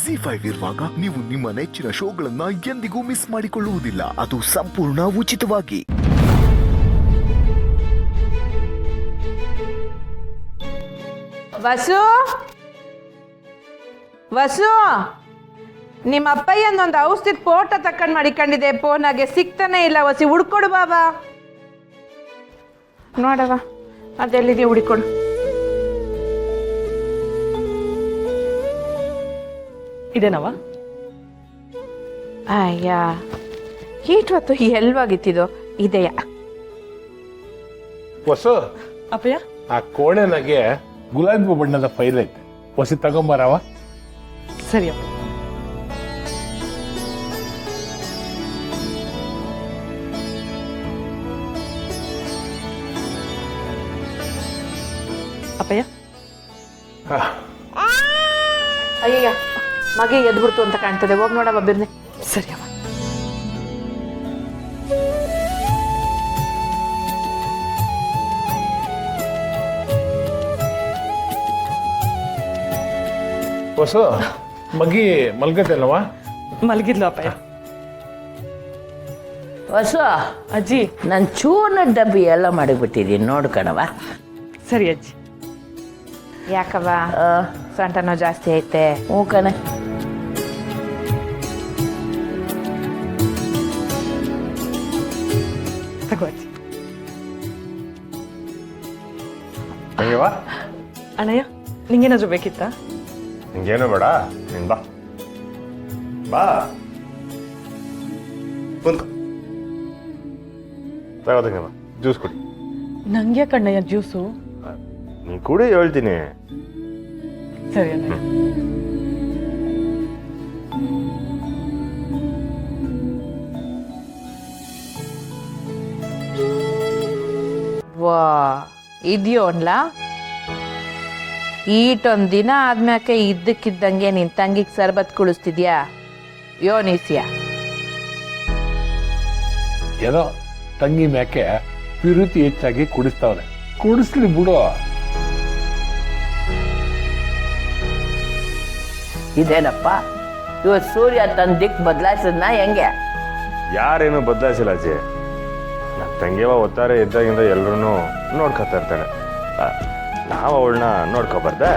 ZEE5 ಇರುವಾಗ ನೀವು ನಿಮ್ಮ ನೆಚ್ಚಿನ ಶೋಗಳನ್ನ ಎಂದಿಗೂ ಮಿಸ್ ಮಾಡಿಕೊಳ್ಳುವುದಿಲ್ಲ. ಅದು ಸಂಪೂರ್ಣ ಉಚಿತವಾಗಿ. ವಸು ವಸು, ನಿಮ್ಮ ಅಪ್ಪಯ್ಯನೊಂದು ಔಷಧಿ ಫೋಟೋ ತಕೊಂಡು ಮಾಡಿಕೊಂಡಿದೆ, ಫೋನಾಗೆ ಸಿಗ್ತಾನೆ ಇಲ್ಲ. ವಸಿ ಹುಡ್ಕೊಡು ಬಾಬಾ, ನೋಡವ ಅದೆಲ್ಲಿದೆ ಹುಡುಕೊಡು. ಇದೇನವ? ಅಯ್ಯ ಹೀಟ್ವತ್ತು ಎಲ್ವಾಗಿತ್ತಿದು ಇದೆಯಾ? ಹೊಸ ಅಪ್ಪಯ್ಯ, ಆ ಕೋಣೆನಾಗೆ ಗುಲಾಬಿ ಬಣ್ಣದ ಫೈಲ್ ಐತೆ, ಹೊಸ ತಗೊಂಬರವ. ಸರಿ ಅಪ್ಪ. ಅಪ್ಪಯ್ಯ, ಅಯ್ಯಯ್ಯ ಮಗೆ ಎದ್ಬಿಡ್ತು ಅಂತ ಕಾಣ್ತದೆ, ಹೋಗಿ ನೋಡವ ಬಿರ್ನೆ. ಸರಿ ಅವ. ಹೊಸ ಮಗಿ ಮಲ್ಗತ್ತೇನವ? ಮಲಗಿದ್ಲು ಅಪ್ಪಯ್ಯ. ಹೊಸ ಅಜ್ಜಿ. ನಾನು ಚೂರ್ಣ ಡಬ್ಬಿ ಎಲ್ಲ ಮಾಡಿಬಿಟ್ಟಿದ್ದೀನಿ, ನೋಡ್ಕಣವ. ಸರಿ ಅಜ್ಜಿ. ಯಾಕವ ಸೊಂಟನೋ ಜಾಸ್ತಿ ಐತೆ? ಹ್ಞೂ ಕಣೆ. ತಗೋ ಅಜ್ಜಿ. ಹಂಗೆವ? ಅಣ್ಣಯ್ಯ, ನಿಂಗೇನಾದ್ರೂ ಬೇಕಿತ್ತಾ? ನಿಂಗೇನು ಬೇಡ, ನೀನ್ ಬಾ ಬಾ ತಗೋದಂಗವ, ಜ್ಯೂಸ್ ಕುಡಿ. ನಂಗೆ ಕಣ್ಣಯ್ಯ ಜ್ಯೂಸು. ನೀ ಕುಡಿ ಹೇಳ್ತೀನಿ. ಸರಿ ಅಣ್ಣಯ್ಯ. ವಾ ಇದೆಯೋ ಅನ್ಲ, ಈಟೊಂದ್ ದಿನ ಆದ್ಮ್ಯಾಕೆ ಇದ್ದಕ್ಕಿದ್ದಂಗೆ ನಿನ್ ತಂಗಿಗೆ ಸರ್ಬತ್ ಕುಡಿಸ್ತಿದ್ಯಾ ಯೋನಿಸ್ಯ? ಏನೋ ತಂಗಿ ಮ್ಯಾಕೆ ಪ್ಯೂರಿಟಿ ಹೆಚ್ಚಾಗಿ ಕುಡಿಸ್ತಾವ್ರೆ, ಕುಡಿಸ್ಲಿ ಬಿಡು. ಇದೇನಪ್ಪ, ಇವತ್ತು ಸೂರ್ಯ ತನ್ನ ದಿಕ್ಕು ಬದಲಾಯಿಸಿದ್ನ ಹೆಂಗೆ? ಯಾರೇನು ಬದಲಾಯಿಸಿಲ್ಲ ಅಜ್ಜಿ. ನನ್ನ ತಂಗಿಯವ ಒತ್ತಾರೆ ಇದ್ದಾಗಿಂದ ಎಲ್ಲರೂ ನೋಡ್ಕೊತಾ ಇರ್ತಾಳೆ. ನಾವು ಅವಳನ್ನ ನೋಡ್ಕೊಬಾರ್ದೆ?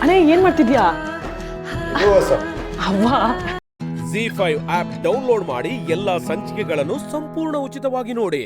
ಅಣ್ಣಯ್ಯ, ಏನ್ ಮಾಡ್ತಿದ್ಯಾ? ಅವ್ವ, ZEE5 ಆಪ್ ಡೌನ್ಲೋಡ್ ಮಾಡಿ ಎಲ್ಲಾ ಸಂಚಿಕೆಗಳನ್ನು ಸಂಪೂರ್ಣ ಉಚಿತವಾಗಿ ನೋಡಿ.